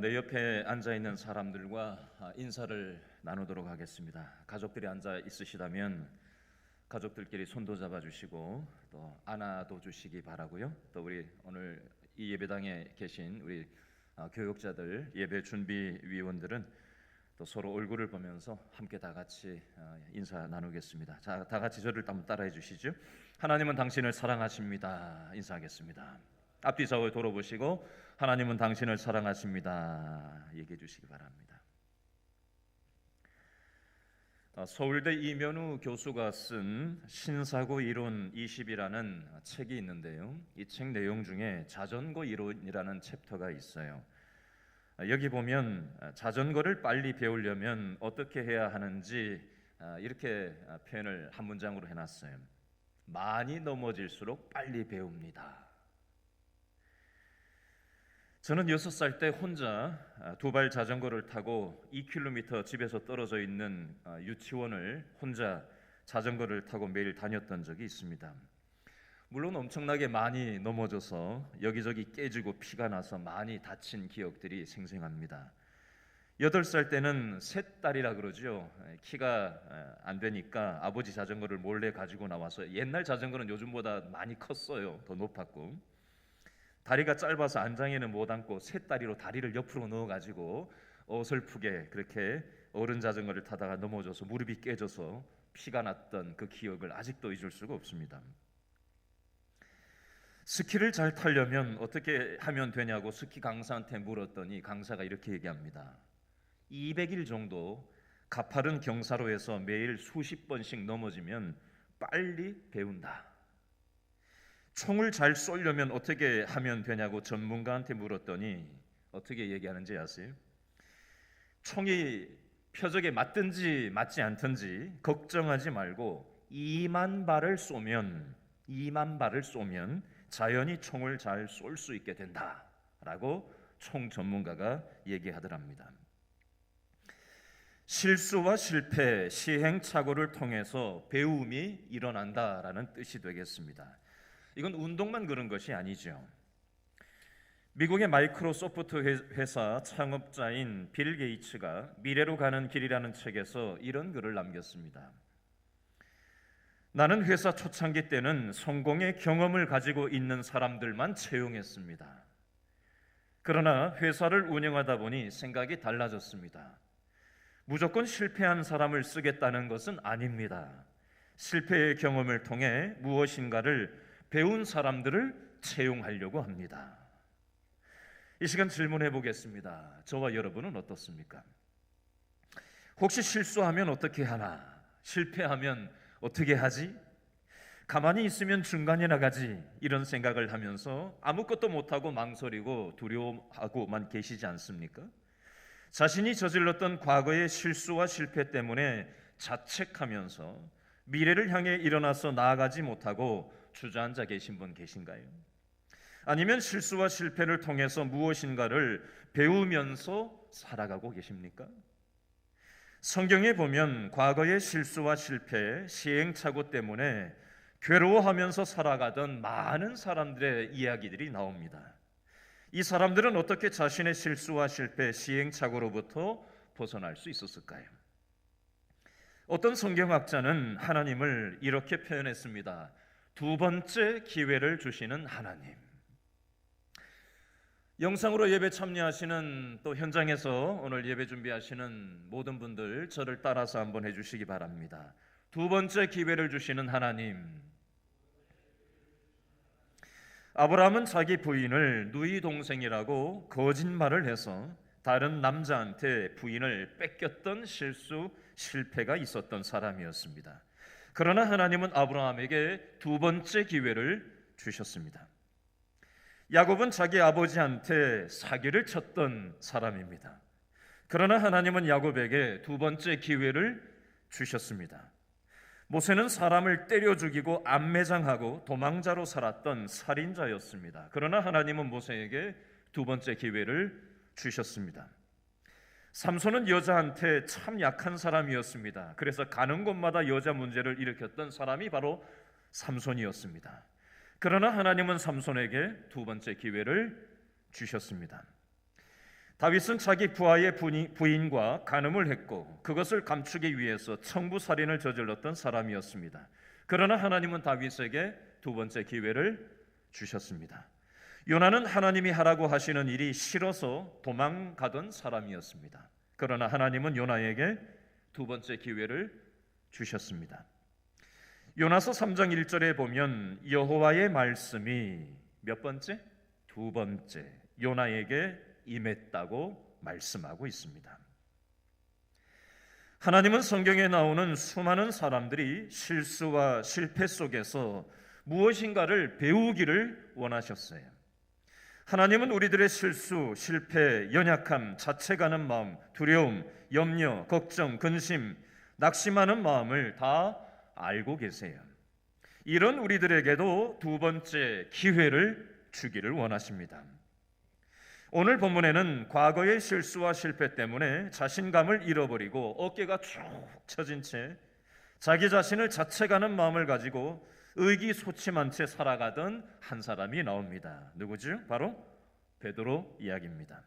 내 옆에 앉아 있는 사람들과 인사를 나누도록 하겠습니다. 가족들이 앉아 있으시다면 가족들끼리 손도 잡아주시고 또 안아도 주시기 바라고요. 또 우리 오늘 이 예배당에 계신 우리 교육자들, 예배 준비위원들은 또 서로 얼굴을 보면서 함께 다 같이 인사 나누겠습니다. 자, 다 같이 저를 한번 따라해 주시죠. 하나님은 당신을 사랑하십니다. 인사하겠습니다. 앞뒤 좌우 돌아보시고 하나님은 당신을 사랑하십니다. 얘기해 주시기 바랍니다. 서울대 이면우 교수가 쓴 신사고 이론 20이라는 책이 있는데요. 이 책 내용 중에 자전거 이론이라는 챕터가 있어요. 여기 보면 자전거를 빨리 배우려면 어떻게 해야 하는지 이렇게 표현을 한 문장으로 해놨어요. 많이 넘어질수록 빨리 배웁니다. 저는 6살 때 혼자 두발 자전거를 타고 2km 집에서 떨어져 있는 유치원을 혼자 자전거를 타고 매일 다녔던 적이 있습니다. 물론 엄청나게 많이 넘어져서 여기저기 깨지고 피가 나서 많이 다친 기억들이 생생합니다. 8살 때는 셋딸이라 그러죠. 키가 안 되니까 아버지 자전거를 몰래 가지고 나와서, 옛날 자전거는 요즘보다 많이 컸어요. 더 높았고 다리가 짧아서 안장에는 못 앉고 셋다리로 다리를 옆으로 넣어가지고 어설프게 그렇게 어른 자전거를 타다가 넘어져서 무릎이 깨져서 피가 났던 그 기억을 아직도 잊을 수가 없습니다. 스키를 잘 타려면 어떻게 하면 되냐고 스키 강사한테 물었더니 강사가 이렇게 얘기합니다. 200일 정도 가파른 경사로에서 매일 수십 번씩 넘어지면 빨리 배운다. 총을 잘 쏘려면 어떻게 하면 되냐고 전문가한테 물었더니 어떻게 얘기하는지 아세요? 총이 표적에 맞든지 맞지 않든지 걱정하지 말고 2만 발을 쏘면 자연히 총을 잘 쏠 수 있게 된다라고 총 전문가가 얘기하더랍니다. 실수와 실패, 시행착오를 통해서 배움이 일어난다라는 뜻이 되겠습니다. 이건 운동만 그런 것이 아니죠. 미국의 마이크로소프트 회사 창업자인 빌 게이츠가 미래로 가는 길이라는 책에서 이런 글을 남겼습니다. 나는 회사 초창기 때는 성공의 경험을 가지고 있는 사람들만 채용했습니다. 그러나 회사를 운영하다 보니 생각이 달라졌습니다. 무조건 실패한 사람을 쓰겠다는 것은 아닙니다. 실패의 경험을 통해 무엇인가를 배운 사람들을 채용하려고 합니다. 이 시간 질문해 보겠습니다. 저와 여러분은 어떻습니까? 혹시 실수하면 어떻게 하나? 실패하면 어떻게 하지? 가만히 있으면 중간에 나가지? 이런 생각을 하면서 아무것도 못하고 망설이고 두려워하고만 계시지 않습니까? 자신이 저질렀던 과거의 실수와 실패 때문에 자책하면서 미래를 향해 일어나서 나아가지 못하고 주저앉아 계신 분 계신가요? 아니면 실수와 실패를 통해서 무엇인가를 배우면서 살아가고 계십니까? 성경에 보면 과거의 실수와 실패, 시행착오 때문에 괴로워하면서 살아가던 많은 사람들의 이야기들이 나옵니다. 이 사람들은 어떻게 자신의 실수와 실패, 시행착오로부터 벗어날 수 있었을까요? 어떤 성경학자는 하나님을 이렇게 표현했습니다. 두 번째 기회를 주시는 하나님. 영상으로 예배 참여하시는 또 현장에서 오늘 예배 준비하시는 모든 분들 저를 따라서 한번 해주시기 바랍니다. 두 번째 기회를 주시는 하나님. 아브라함은 자기 부인을 누이 동생이라고 거짓말을 해서 다른 남자한테 부인을 뺏겼던 실패가 있었던 사람이었습니다. 그러나 하나님은 아브라함에게 두 번째 기회를 주셨습니다. 야곱은 자기 아버지한테 사기를 쳤던 사람입니다. 그러나 하나님은 야곱에게 두 번째 기회를 주셨습니다. 모세는 사람을 때려 죽이고 암매장하고 도망자로 살았던 살인자였습니다. 그러나 하나님은 모세에게 두 번째 기회를 주셨습니다. 삼손은 여자한테 참 약한 사람이었습니다. 그래서 가는 곳마다 여자 문제를 일으켰던 사람이 바로 삼손이었습니다. 그러나 하나님은 삼손에게 두 번째 기회를 주셨습니다. 다윗은 자기 부하의 부인과 간음을 했고 그것을 감추기 위해서 청부살인을 저질렀던 사람이었습니다. 그러나 하나님은 다윗에게 두 번째 기회를 주셨습니다. 요나는 하나님이 하라고 하시는 일이 싫어서 도망가던 사람이었습니다. 그러나 하나님은 요나에게 두 번째 기회를 주셨습니다. 요나서 3장 1절에 보면 여호와의 말씀이 몇 번째? 두 번째 요나에게 임했다고 말씀하고 있습니다. 하나님은 성경에 나오는 수많은 사람들이 실수와 실패 속에서 무엇인가를 배우기를 원하셨어요. 하나님은 우리들의 실수, 실패, 연약함, 자책하는 마음, 두려움, 염려, 걱정, 근심, 낙심하는 마음을 다 알고 계세요. 이런 우리들에게도 두 번째 기회를 주기를 원하십니다. 오늘 본문에는 과거의 실수와 실패 때문에 자신감을 잃어버리고 어깨가 축 처진 채 자기 자신을 자책하는 마음을 가지고 의기소침한 채 살아가던 한 사람이 나옵니다. 누구죠? 바로 베드로 이야기입니다.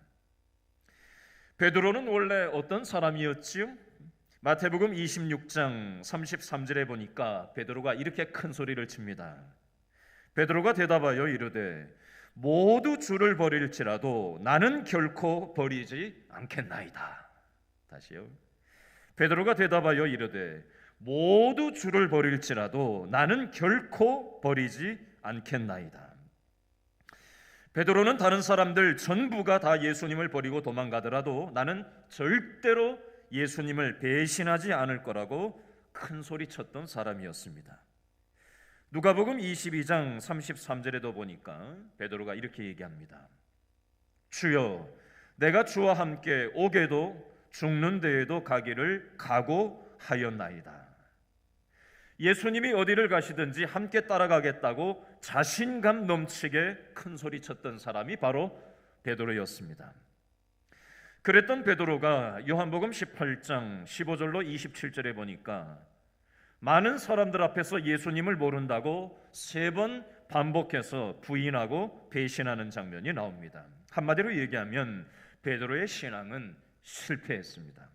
베드로는 원래 어떤 사람이었지요? 마태복음 26장 33절에 보니까 베드로가 이렇게 큰 소리를 칩니다. 베드로가 대답하여 이르되 모두 주를 버릴지라도 나는 결코 버리지 않겠나이다. 다시요. 베드로가 대답하여 이르되 모두 주를 버릴지라도 나는 결코 버리지 않겠나이다. 베드로는 다른 사람들 전부가 다 예수님을 버리고 도망가더라도 나는 절대로 예수님을 배신하지 않을 거라고 큰 소리 쳤던 사람이었습니다. 누가복음 22장 33절에도 보니까 베드로가 이렇게 얘기합니다. 주여, 내가 주와 함께 오게도 죽는 데에도 가기를 각오하였나이다. 예수님이 어디를 가시든지 함께 따라가겠다고 자신감 넘치게 큰 소리 쳤던 사람이 바로 베드로였습니다. 그랬던 베드로가 요한복음 18장 15절로 27절에 보니까 많은 사람들 앞에서 예수님을 모른다고 3번 반복해서 부인하고 배신하는 장면이 나옵니다. 한마디로 얘기하면 베드로의 신앙은 실패했습니다.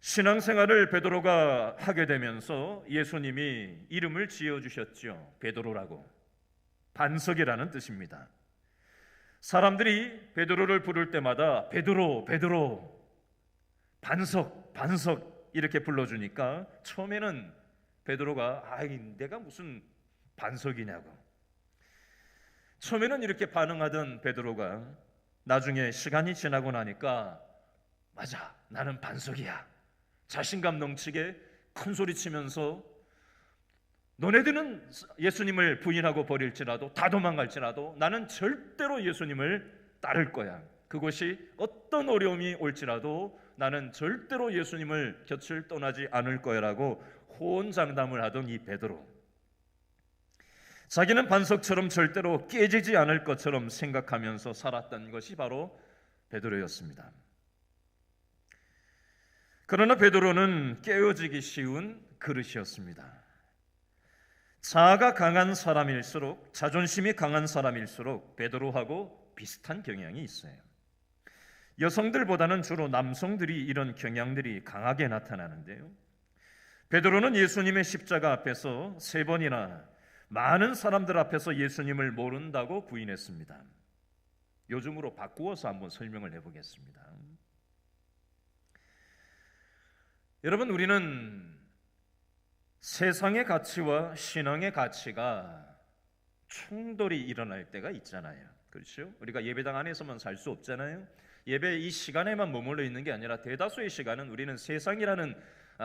신앙생활을 베드로가 하게 되면서 예수님이 이름을 지어주셨죠. 베드로라고. 반석이라는 뜻입니다. 사람들이 베드로를 부를 때마다 베드로, 베드로, 반석, 반석 이렇게 불러주니까 처음에는 베드로가 내가 무슨 반석이냐고 처음에는 이렇게 반응하던 베드로가 나중에 시간이 지나고 나니까 맞아, 나는 반석이야. 자신감 넘치게 큰 소리 치면서 너네들은 예수님을 부인하고 버릴지라도 다 도망갈지라도 나는 절대로 예수님을 따를 거야. 그것이 어떤 어려움이 올지라도 나는 절대로 예수님을 곁을 떠나지 않을 거야라고 호언장담을 하던 이 베드로, 자기는 반석처럼 절대로 깨지지 않을 것처럼 생각하면서 살았던 것이 바로 베드로였습니다. 그러나 베드로는 깨어지기 쉬운 그릇이었습니다. 자아가 강한 사람일수록, 자존심이 강한 사람일수록 베드로하고 비슷한 경향이 있어요. 여성들보다는 주로 남성들이 이런 경향들이 강하게 나타나는데요. 베드로는 예수님의 십자가 앞에서 3번이나 많은 사람들 앞에서 예수님을 모른다고 부인했습니다. 요즘으로 바꾸어서 한번 설명을 해보겠습니다. 여러분, 우리는 세상의 가치와 신앙의 가치가 충돌이 일어날 때가 있잖아요. 그렇죠? 우리가 예배당 안에서만 살 수 없잖아요. 예배 이 시간에만 머물러 있는 게 아니라 대다수의 시간은 우리는 세상이라는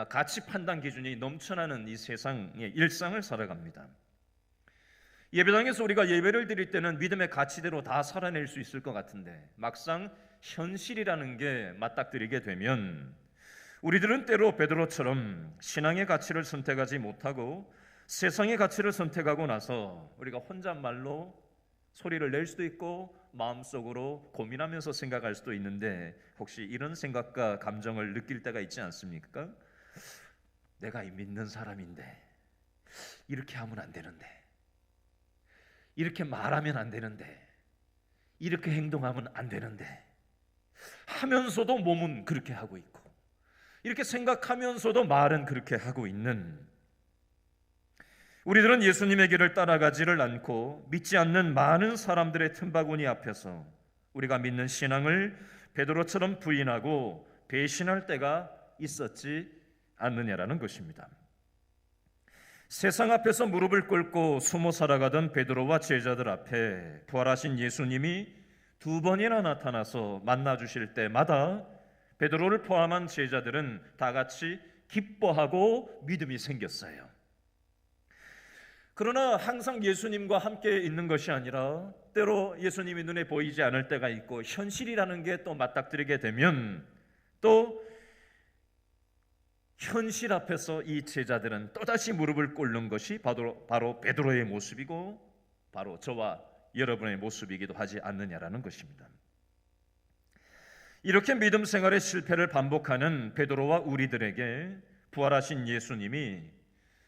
가치 판단 기준이 넘쳐나는 이 세상의 일상을 살아갑니다. 예배당에서 우리가 예배를 드릴 때는 믿음의 가치대로 다 살아낼 수 있을 것 같은데 막상 현실이라는 게 맞닥뜨리게 되면 우리들은 때로 베드로처럼 신앙의 가치를 선택하지 못하고 세상의 가치를 선택하고 나서 우리가 혼잣말로 소리를 낼 수도 있고 마음속으로 고민하면서 생각할 수도 있는데 혹시 이런 생각과 감정을 느낄 때가 있지 않습니까? 내가 믿는 사람인데 이렇게 하면 안 되는데, 이렇게 말하면 안 되는데, 이렇게 행동하면 안 되는데 하면서도 몸은 그렇게 하고 있고, 이렇게 생각하면서도 말은 그렇게 하고 있는 우리들은 예수님의 길을 따라가지를 않고 믿지 않는 많은 사람들의 틈바구니 앞에서 우리가 믿는 신앙을 베드로처럼 부인하고 배신할 때가 있었지 않느냐라는 것입니다. 세상 앞에서 무릎을 꿇고 숨어 살아가던 베드로와 제자들 앞에 부활하신 예수님이 두 번이나 나타나서 만나 주실 때마다 베드로를 포함한 제자들은 다 같이 기뻐하고 믿음이 생겼어요. 그러나 항상 예수님과 함께 있는 것이 아니라 때로 예수님이 눈에 보이지 않을 때가 있고, 현실이라는 게 또 맞닥뜨리게 되면 또 현실 앞에서 이 제자들은 또다시 무릎을 꿇는 것이 바로 베드로의 모습이고, 바로 저와 여러분의 모습이기도 하지 않느냐라는 것입니다. 이렇게 믿음 생활의 실패를 반복하는 베드로와 우리들에게 부활하신 예수님이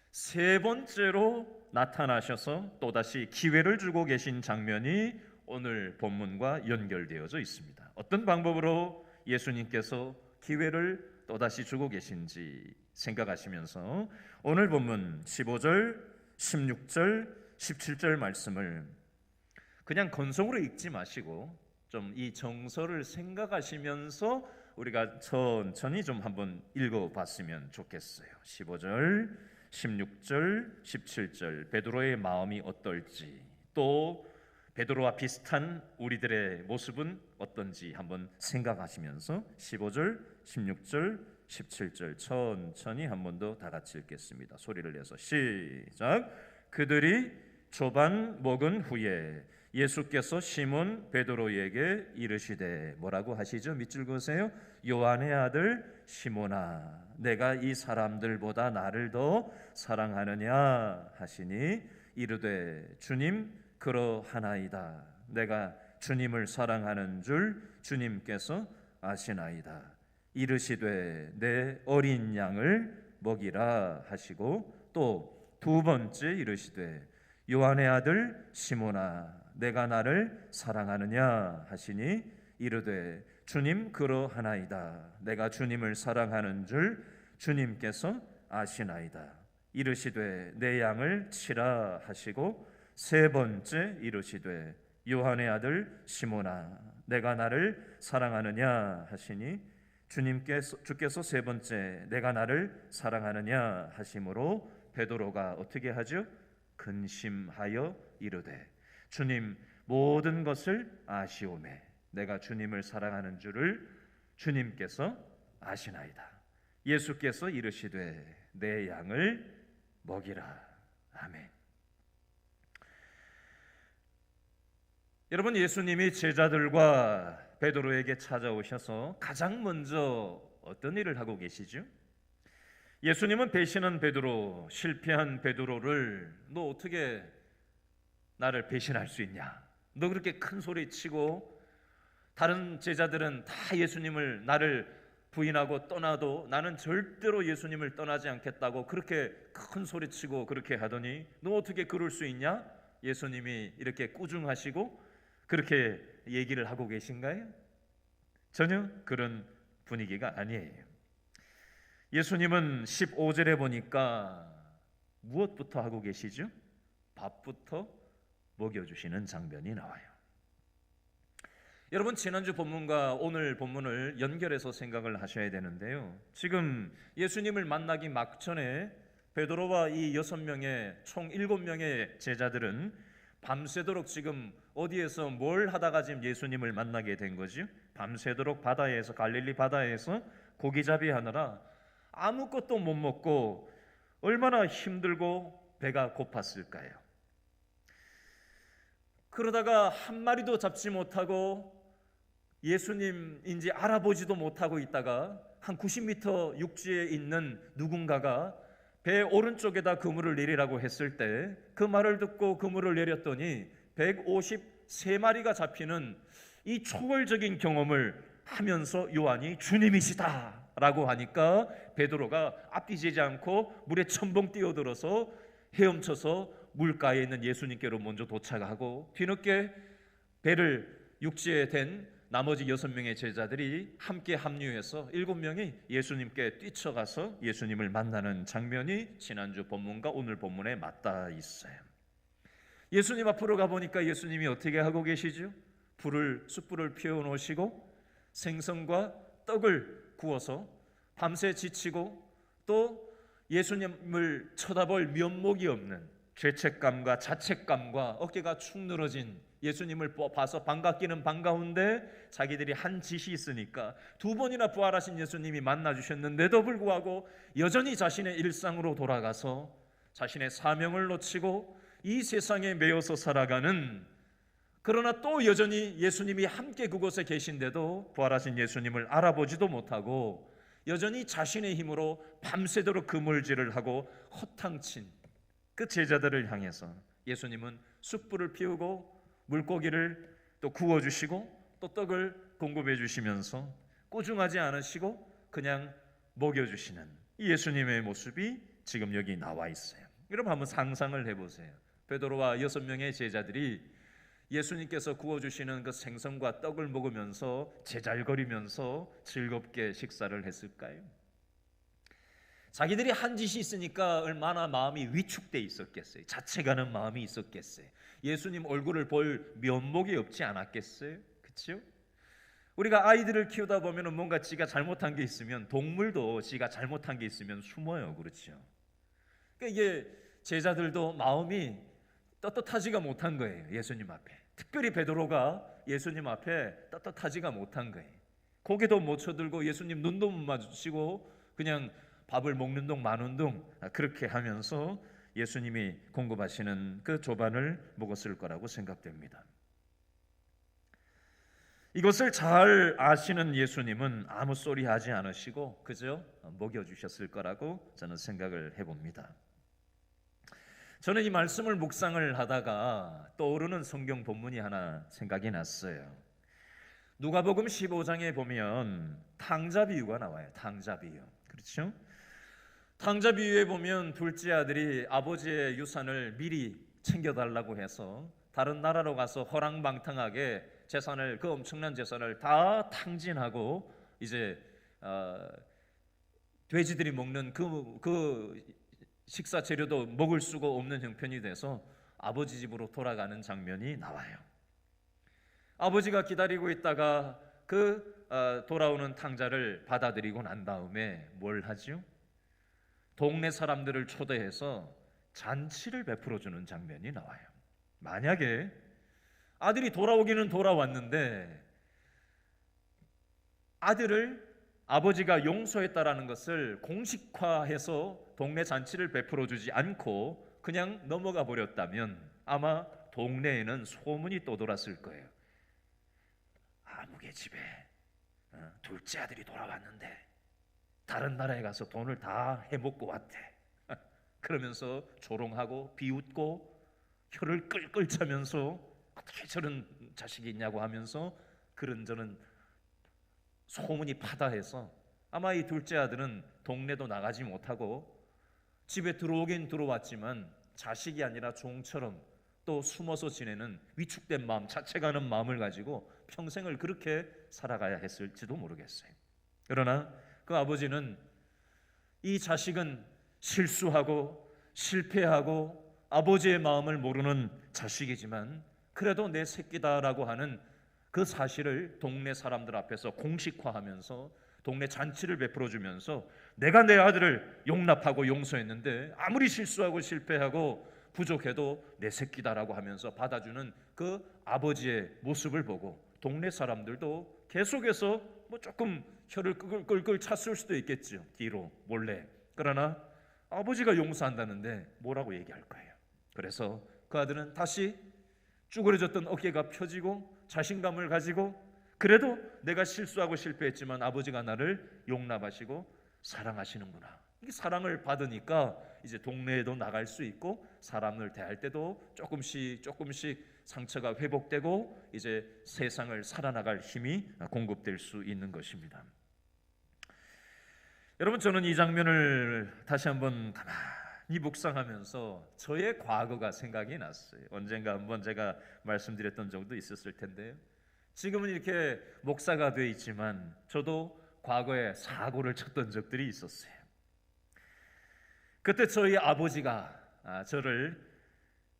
세 번째로 나타나셔서 또다시 기회를 주고 계신 장면이 오늘 본문과 연결되어져 있습니다. 어떤 방법으로 예수님께서 기회를 또다시 주고 계신지 생각하시면서 오늘 본문 15절, 16절, 17절 말씀을 그냥 건성으로 읽지 마시고 좀 이 정서를 생각하시면서 우리가 천천히 좀 한번 읽어봤으면 좋겠어요. 15절, 16절, 17절 베드로의 마음이 어떨지, 또 베드로와 비슷한 우리들의 모습은 어떤지 한번 생각하시면서 15절, 16절, 17절 천천히 한 번 더 다 같이 읽겠습니다. 소리를 내서 시작. 그들이 조반 먹은 후에 예수께서 시몬 베드로에게 이르시되, 뭐라고 하시죠? 밑줄 그으세요. 요한의 아들 시몬아, 내가 이 사람들보다 나를 더 사랑하느냐 하시니 이르되, 주님 그러하나이다. 내가 주님을 사랑하는 줄 주님께서 아시나이다. 이르시되 내 어린 양을 먹이라 하시고, 또 두 번째 이르시되 요한의 아들 시몬아, 내가 나를 사랑하느냐 하시니 이르되 주님 그러하나이다. 내가 주님을 사랑하는 줄 주님께서 아시나이다. 이르시되 내 양을 치라 하시고, 세 번째 이르시되 요한의 아들 시몬아, 내가 나를 사랑하느냐 하시니 주께서 세 번째 내가 나를 사랑하느냐 하심으로 베드로가 어떻게 하죠? 근심하여 이르되, 주님 모든 것을 아시오매 내가 주님을 사랑하는 줄을 주님께서 아시나이다. 예수께서 이르시되 내 양을 먹이라. 아멘. 여러분, 예수님이 제자들과 베드로에게 찾아오셔서 가장 먼저 어떤 일을 하고 계시죠? 예수님은 배신한 베드로, 실패한 베드로를 너 어떻게 나를 배신할 수 있냐? 너 그렇게 큰 소리 치고 다른 제자들은 다 예수님을 나를 부인하고 떠나도 나는 절대로 예수님을 떠나지 않겠다고 그렇게 큰 소리 치고 그렇게 하더니 너 어떻게 그럴 수 있냐? 예수님이 이렇게 꾸중하시고 그렇게 얘기를 하고 계신가요? 전혀 그런 분위기가 아니에요. 예수님은 15절에 보니까 무엇부터 하고 계시죠? 밥부터 먹여주시는 장면이 나와요. 여러분, 지난주 본문과 오늘 본문을 연결해서 생각을 하셔야 되는데요, 지금 예수님을 만나기 막전에 베드로와 이 6명의 총 7명의 제자들은 밤새도록 지금 어디에서 뭘 하다가 지금 예수님을 만나게 된 거죠? 밤새도록 바다에서, 갈릴리 바다에서 고기잡이 하느라 아무것도 못 먹고 얼마나 힘들고 배가 고팠을까요? 그러다가 한 마리도 잡지 못하고 예수님인지 알아보지도 못하고 있다가 한 90m 육지에 있는 누군가가 배 오른쪽에다 그물을 내리라고 했을 때 그 말을 듣고 그물을 내렸더니 153마리가 잡히는 이 초월적인 경험을 하면서 요한이 주님이시다 라고 하니까 베드로가 앞뒤지지 않고 물에 첨벙 뛰어들어서 헤엄쳐서 물가에 있는 예수님께로 먼저 도착하고 뒤늦게 배를 육지에 된 나머지 6명의 제자들이 함께 합류해서 7명이 예수님께 뛰쳐가서 예수님을 만나는 장면이 지난주 본문과 오늘 본문에 맞닿아 있어요. 예수님 앞으로 가보니까 예수님이 어떻게 하고 계시죠? 숯불을 피워놓으시고 생선과 떡을 구워서 밤새 지치고 또 예수님을 쳐다볼 면목이 없는 죄책감과 자책감과 어깨가 축 늘어진 예수님을 봐서 반갑기는 반가운데 자기들이 한 짓이 있으니까 2번이나 부활하신 예수님이 만나주셨는데도 불구하고 여전히 자신의 일상으로 돌아가서 자신의 사명을 놓치고 이 세상에 매여서 살아가는, 그러나 또 여전히 예수님이 함께 그곳에 계신데도 부활하신 예수님을 알아보지도 못하고 여전히 자신의 힘으로 밤새도록 그물질을 하고 허탕친 그 제자들을 향해서 예수님은 숯불을 피우고 물고기를 또 구워주시고 또 떡을 공급해 주시면서 꾸중하지 않으시고 그냥 먹여주시는 이 예수님의 모습이 지금 여기 나와 있어요. 여러분 한번 상상을 해보세요. 베드로와 6명의 제자들이 예수님께서 구워주시는 그 생선과 떡을 먹으면서 제잘거리면서 즐겁게 식사를 했을까요? 자기들이 한 짓이 있으니까 얼마나 마음이 위축돼 있었겠어요. 자책하는 마음이 있었겠어요. 예수님 얼굴을 볼 면목이 없지 않았겠어요? 그렇죠? 우리가 아이들을 키우다 보면 뭔가 지가 잘못한 게 있으면, 동물도 지가 잘못한 게 있으면 숨어요. 그렇죠? 그러니까 이게 제자들도 마음이 떳떳하지가 못한 거예요. 예수님 앞에. 특별히 베드로가 예수님 앞에 떳떳하지가 못한 거예요. 고개도 못 쳐들고 예수님 눈도 못 마주치고 그냥 밥을 먹는 동 마는 동 그렇게 하면서 예수님이 공급하시는 그 조반을 먹었을 거라고 생각됩니다. 이것을 잘 아시는 예수님은 아무 소리 하지 않으시고 그저 먹여주셨을 거라고 저는 생각을 해봅니다. 저는 이 말씀을 묵상을 하다가 떠오르는 성경 본문이 하나 생각이 났어요. 누가복음 15장에 보면 탕자 비유가 나와요. 탕자 비유. 그렇죠? 탕자 비유에 보면 둘째 아들이 아버지의 유산을 미리 챙겨달라고 해서 다른 나라로 가서 허랑방탕하게 재산을, 그 엄청난 재산을 다 탕진하고 이제 돼지들이 먹는 그 식사 재료도 먹을 수가 없는 형편이 돼서 아버지 집으로 돌아가는 장면이 나와요. 아버지가 기다리고 있다가 돌아오는 탕자를 받아들이고 난 다음에 뭘 하죠? 동네 사람들을 초대해서 잔치를 베풀어 주는 장면이 나와요. 만약에 아들이 돌아오기는 돌아왔는데 아들을 아버지가 용서했다라는 것을 공식화해서 동네 잔치를 베풀어 주지 않고 그냥 넘어가 버렸다면 아마 동네에는 소문이 떠돌았을 거예요. 아무개 집에 둘째 아들이 돌아왔는데 다른 나라에 가서 돈을 다 해먹고 왔대. 그러면서 조롱하고 비웃고 혀를 끌끌 차면서 어떻게 저런 자식이 있냐고 하면서 그런저런 소문이 파다해서 아마 이 둘째 아들은 동네도 나가지 못하고 집에 들어오긴 들어왔지만 자식이 아니라 종처럼 또 숨어서 지내는 위축된 마음, 자책하는 마음을 가지고 평생을 그렇게 살아가야 했을지도 모르겠어요. 그러나 그 아버지는 이 자식은 실수하고 실패하고 아버지의 마음을 모르는 자식이지만 그래도 내 새끼다라고 하는 그 사실을 동네 사람들 앞에서 공식화하면서 동네 잔치를 베풀어주면서 내가 내 아들을 용납하고 용서했는데 아무리 실수하고 실패하고 부족해도 내 새끼다라고 하면서 받아주는 그 아버지의 모습을 보고 동네 사람들도 계속해서 뭐 조금 혀를 끌끌 찼을 수도 있겠죠. 뒤로 몰래. 그러나 아버지가 용서한다는데 뭐라고 얘기할 거예요. 그래서 그 아들은 다시 쭈그려졌던 어깨가 펴지고 자신감을 가지고 그래도 내가 실수하고 실패했지만 아버지가 나를 용납하시고 사랑하시는구나. 이 사랑을 받으니까 이제 동네에도 나갈 수 있고 사람을 대할 때도 조금씩 상처가 회복되고 이제 세상을 살아나갈 힘이 공급될 수 있는 것입니다. 여러분, 저는 이 장면을 다시 한번 가만히 묵상하면서 저의 과거가 생각이 났어요. 언젠가 한번 제가 말씀드렸던 적도 있었을 텐데요. 지금은 이렇게 목사가 되어 있지만 저도 과거에 사고를 쳤던 적들이 있었어요. 그때 저희 아버지가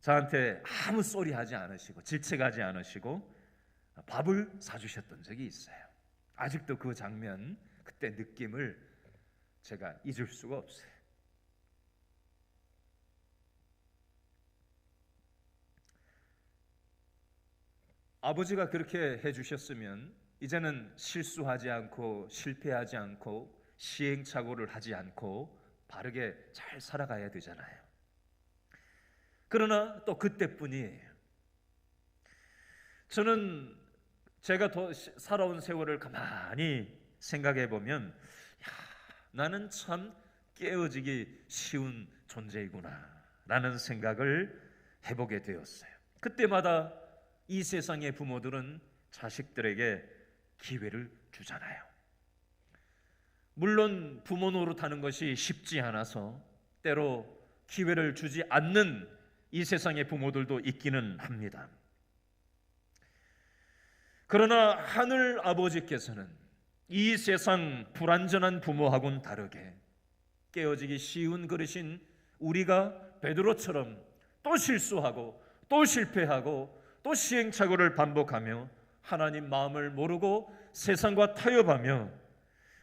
저한테 아무 소리 하지 않으시고 질책하지 않으시고 밥을 사주셨던 적이 있어요. 아직도 그 장면, 그때 느낌을 제가 잊을 수가 없어요. 아버지가 그렇게 해주셨으면 이제는 실수하지 않고 실패하지 않고 시행착오를 하지 않고 바르게 잘 살아가야 되잖아요. 그러나 또 그때뿐이에요. 저는 제가 더 살아온 세월을 가만히 생각해 보면 나는 참 깨어지기 쉬운 존재이구나 라는 생각을 해보게 되었어요. 그때마다 이 세상의 부모들은 자식들에게 기회를 주잖아요. 물론 부모 노릇하는 것이 쉽지 않아서 때로 기회를 주지 않는 이 세상의 부모들도 있기는 합니다. 그러나 하늘 아버지께서는 이 세상 불완전한 부모하고는 다르게 깨어지기 쉬운 그릇인 우리가 베드로처럼 또 실수하고 또 실패하고 또 시행착오를 반복하며 하나님 마음을 모르고 세상과 타협하며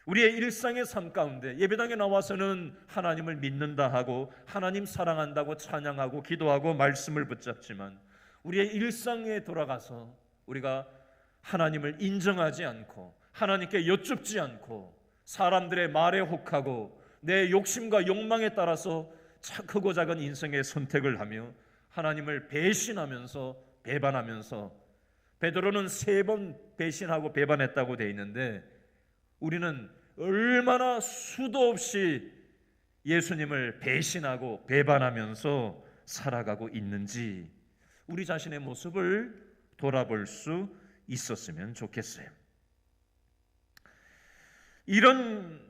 우리의 일상의 삶 가운데 예배당에 나와서는 하나님을 믿는다 하고 하나님 사랑한다고 찬양하고 기도하고 말씀을 붙잡지만 우리의 일상에 돌아가서 우리가 하나님을 인정하지 않고 하나님께 여쭙지 않고 사람들의 말에 혹하고 내 욕심과 욕망에 따라서 크고 작은 인생의 선택을 하며 하나님을 배신하면서 배반하면서 베드로는 3번 배신하고 배반했다고 되어 있는데 우리는 얼마나 수도 없이 예수님을 배신하고 배반하면서 살아가고 있는지 우리 자신의 모습을 돌아볼 수 있었으면 좋겠어요. 이런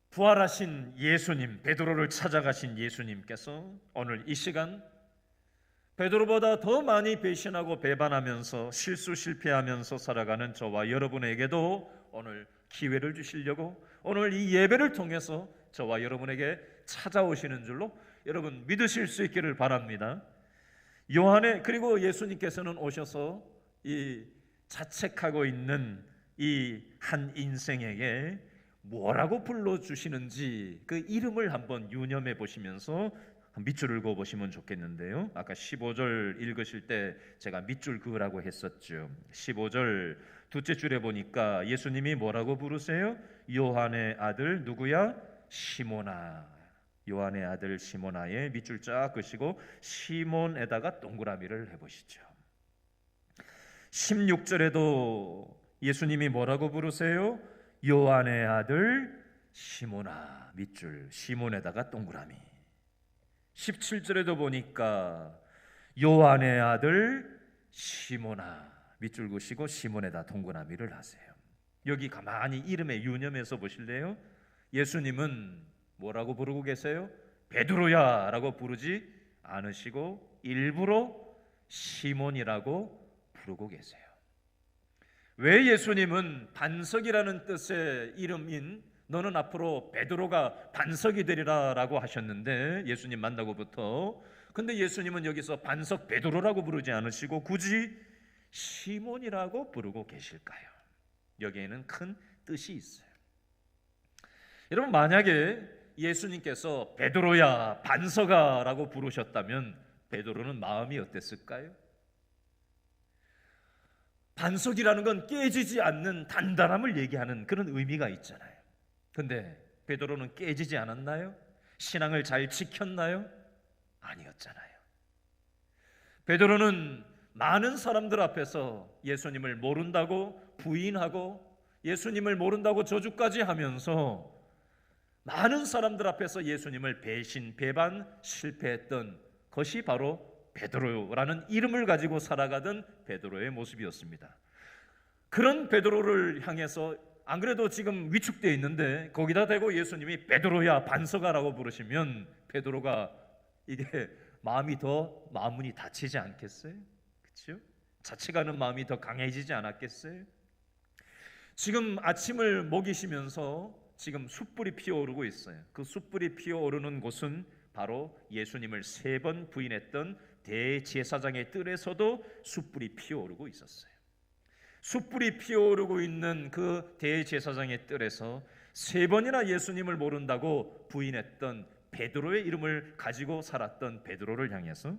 부활하신 예수님, 베드로를 찾아가신 예수님께서 오늘 이 시간 베드로보다 더 많이 배신하고 배반하면서 실패하면서 살아가는 저와 여러분에게도 오늘 기회를 주시려고 오늘 이 예배를 통해서 저와 여러분에게 찾아오시는 줄로 여러분 믿으실 수 있기를 바랍니다. 그리고 예수님께서는 오셔서 이 자책하고 있는 이 한 인생에게 뭐라고 불러주시는지 그 이름을 한번 유념해 보시면서 밑줄을 그어 보시면 좋겠는데요. 아까 15절 읽으실 때 제가 밑줄 그으라고 했었죠. 15절 둘째 줄에 보니까 예수님이 뭐라고 부르세요? 요한의 아들 누구야? 시몬아. 요한의 아들 시몬아의 밑줄 쫙 그으시고 시몬에다가 동그라미를 해보시죠. 16절에도 예수님이 뭐라고 부르세요? 요한의 아들 시몬아. 밑줄 시몬에다가 동그라미. 17절에도 보니까 요한의 아들 시몬아. 밑줄 그으시고 시몬에다 동그라미를 하세요. 여기 가만히 이름에 유념해서 보실래요? 예수님은 뭐라고 부르고 계세요? 베드로야 라고 부르지 않으시고 일부러 시몬이라고 부르고 계세요. 왜 예수님은 반석이라는 뜻의 이름인 너는 앞으로 베드로가 반석이 되리라 라고 하셨는데 예수님 만나고부터 근데 예수님은 여기서 반석 베드로라고 부르지 않으시고 굳이 시몬이라고 부르고 계실까요? 여기에는 큰 뜻이 있어요. 여러분 만약에 예수님께서 베드로야 반석아 라고 부르셨다면 베드로는 마음이 어땠을까요? 반석이라는 건 깨지지 않는 단단함을 얘기하는 그런 의미가 있잖아요. 근데 베드로는 깨지지 않았나요? 신앙을 잘 지켰나요? 아니었잖아요. 베드로는 많은 사람들 앞에서 예수님을 모른다고 부인하고 예수님을 모른다고 저주까지 하면서 많은 사람들 앞에서 예수님을 배신, 배반, 실패했던 것이 바로 베드로라는 이름을 가지고 살아가던 베드로의 모습이었습니다. 그런 베드로를 향해서 안 그래도 지금 위축되어 있는데 거기다 대고 예수님이 베드로야 반석아라고 부르시면 베드로가 이게 마음이 더 마음문이 닫히지 않겠어요? 그렇죠? 자책하는 마음이 더 강해지지 않았겠어요? 지금 아침을 먹이시면서 지금 숯불이 피어오르고 있어요. 그 숯불이 피어오르는 곳은 바로 예수님을 3번 부인했던 대제사장의 뜰에서도 숯불이 피어오르고 있었어요. 숯불이 피어오르고 있는 그 대제사장의 뜰에서 3번이나 예수님을 모른다고 부인했던 베드로의 이름을 가지고 살았던 베드로를 향해서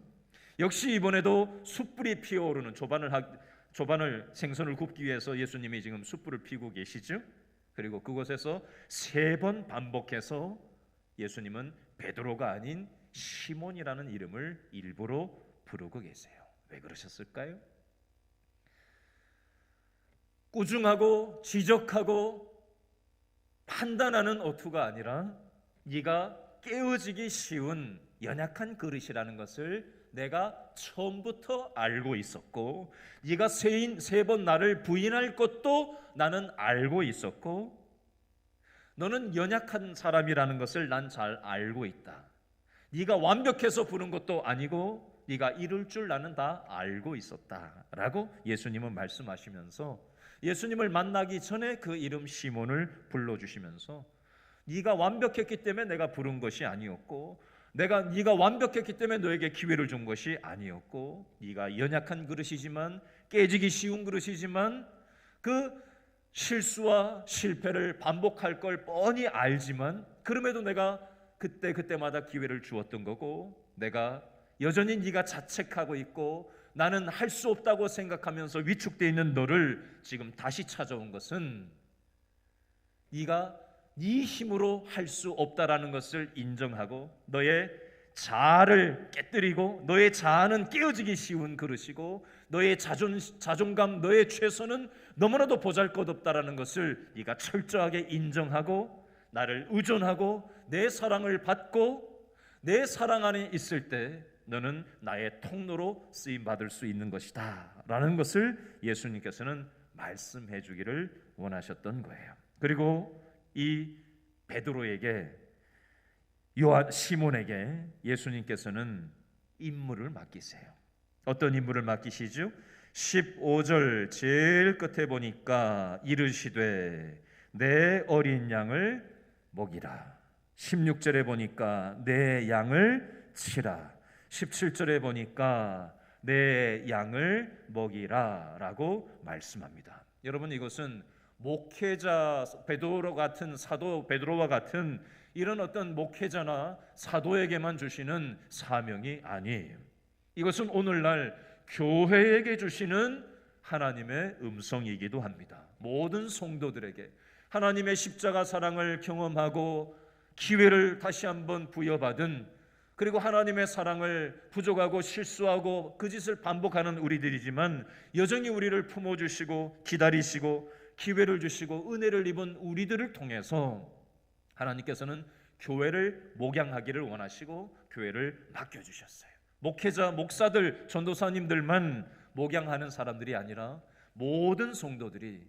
역시 이번에도 숯불이 피어오르는 조반을 생선을 굽기 위해서 예수님이 지금 숯불을 피우고 계시죠. 그리고 그곳에서 3번 반복해서 예수님은 베드로가 아닌 시몬이라는 이름을 일부러 부르고 계세요. 왜 그러셨을까요? 꾸중하고 지적하고 판단하는 어투가 아니라 네가 깨어지기 쉬운 연약한 그릇이라는 것을 내가 처음부터 알고 있었고, 네가 3번 나를 부인할 것도 나는 알고 있었고, 너는 연약한 사람이라는 것을 난 잘 알고 있다. 네가 완벽해서 부른 것도 아니고 네가 이룰 줄 나는 다 알고 있었다라고 예수님은 말씀하시면서, 예수님을 만나기 전에 그 이름 시몬을 불러주시면서 네가 완벽했기 때문에 내가 부른 것이 아니었고, 네가 완벽했기 때문에 너에게 기회를 준 것이 아니었고, 네가 연약한 그릇이지만, 깨지기 쉬운 그릇이지만, 그 실수와 실패를 반복할 걸 뻔히 알지만 그럼에도 내가 그때마다 기회를 주었던 거고, 내가 여전히 네가 자책하고 있고 나는 할 수 없다고 생각하면서 위축되어 있는 너를 지금 다시 찾아온 것은 네가 네 힘으로 할 수 없다라는 것을 인정하고 너의 자아를 깨뜨리고, 너의 자아는 깨어지기 쉬운 그릇이고 너의 자존감, 너의 최선은 너무나도 보잘것없다라는 것을 네가 철저하게 인정하고 나를 의존하고 내 사랑을 받고 내 사랑 안에 있을 때 너는 나의 통로로 쓰임받을 수 있는 것이다 라는 것을 예수님께서는 말씀해 주기를 원하셨던 거예요. 그리고 이 베드로에게, 시몬에게 예수님께서는 임무를 맡기세요. 어떤 임무를 맡기시죠? 15절 제일 끝에 보니까 이르시되 내 어린 양을 먹이라. 16절에 보니까 내 양을 치라. 17절에 보니까 내 양을 먹이라 라고 말씀합니다. 여러분, 이것은 목회자 베드로와 같은 이런 어떤 목회자나 사도에게만 주시는 사명이 아니에요. 이것은 오늘날 교회에게 주시는 하나님의 음성이기도 합니다. 모든 성도들에게 하나님의 십자가 사랑을 경험하고 기회를 다시 한번 부여받은, 그리고 하나님의 사랑을 부족하고 실수하고 그 짓을 반복하는 우리들이지만 여전히 우리를 품어주시고 기다리시고 기회를 주시고 은혜를 입은 우리들을 통해서 하나님께서는 교회를 목양하기를 원하시고 교회를 맡겨주셨어요. 목회자, 목사들, 전도사님들만 목양하는 사람들이 아니라 모든 성도들이,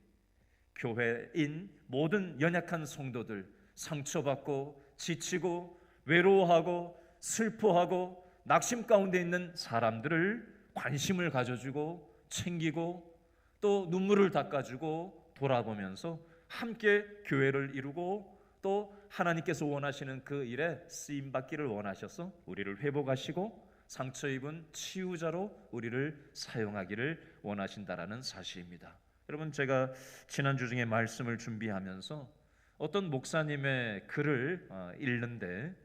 교회인 모든 연약한 성도들, 상처받고 지치고 외로워하고 슬퍼하고 낙심 가운데 있는 사람들을 관심을 가져주고 챙기고 또 눈물을 닦아주고 돌아보면서 함께 교회를 이루고 또 하나님께서 원하시는 그 일에 쓰임받기를 원하셔서 우리를 회복하시고 상처 입은 치유자로 우리를 사용하기를 원하신다라는 사실입니다. 여러분, 제가 지난주 중에 말씀을 준비하면서 어떤 목사님의 글을 읽는데,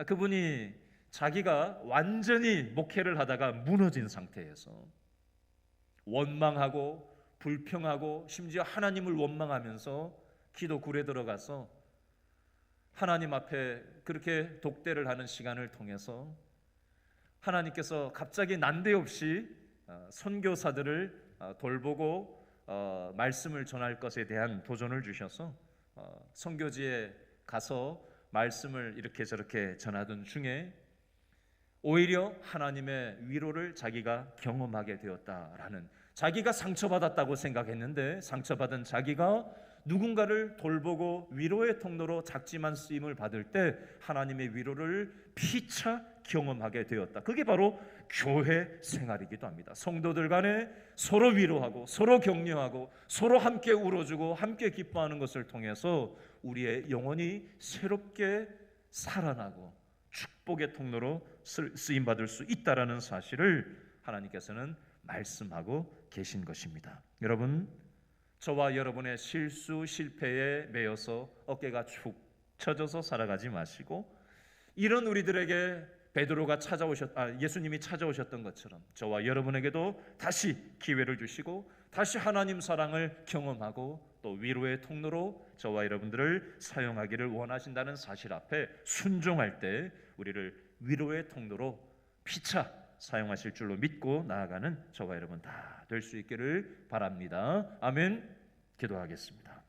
그분이 자기가 완전히 목회를 하다가 무너진 상태에서 원망하고 불평하고 심지어 하나님을 원망하면서 기도 굴에 들어가서 하나님 앞에 그렇게 독대를 하는 시간을 통해서 하나님께서 갑자기 난데없이 선교사들을 돌보고 말씀을 전할 것에 대한 도전을 주셔서 선교지에 가서 말씀을 이렇게 저렇게 전하던 중에 오히려 하나님의 위로를 자기가 경험하게 되었다라는, 자기가 상처받았다고 생각했는데 상처받은 자기가 누군가를 돌보고 위로의 통로로 작지만 쓰임을 받을 때 하나님의 위로를 피차 경험하게 되었다. 그게 바로 교회 생활이기도 합니다. 성도들 간에 서로 위로하고 서로 격려하고 서로 함께 울어주고 함께 기뻐하는 것을 통해서 우리의 영혼이 새롭게 살아나고 축복의 통로로 쓰임 받을 수 있다라는 사실을 하나님께서는 말씀하고 계신 것입니다. 여러분, 저와 여러분의 실수 실패에 매여서 어깨가 축 처져서 살아가지 마시고, 이런 우리들에게 예수님이 찾아오셨던 것처럼 저와 여러분에게도 다시 기회를 주시고 다시 하나님 사랑을 경험하고 또 위로의 통로로 저와 여러분들을 사용하기를 원하신다는 사실 앞에 순종할 때 우리를 위로의 통로로 피차 사용하실 줄로 믿고 나아가는 저와 여러분 다 될 수 있기를 바랍니다. 아멘. 기도하겠습니다.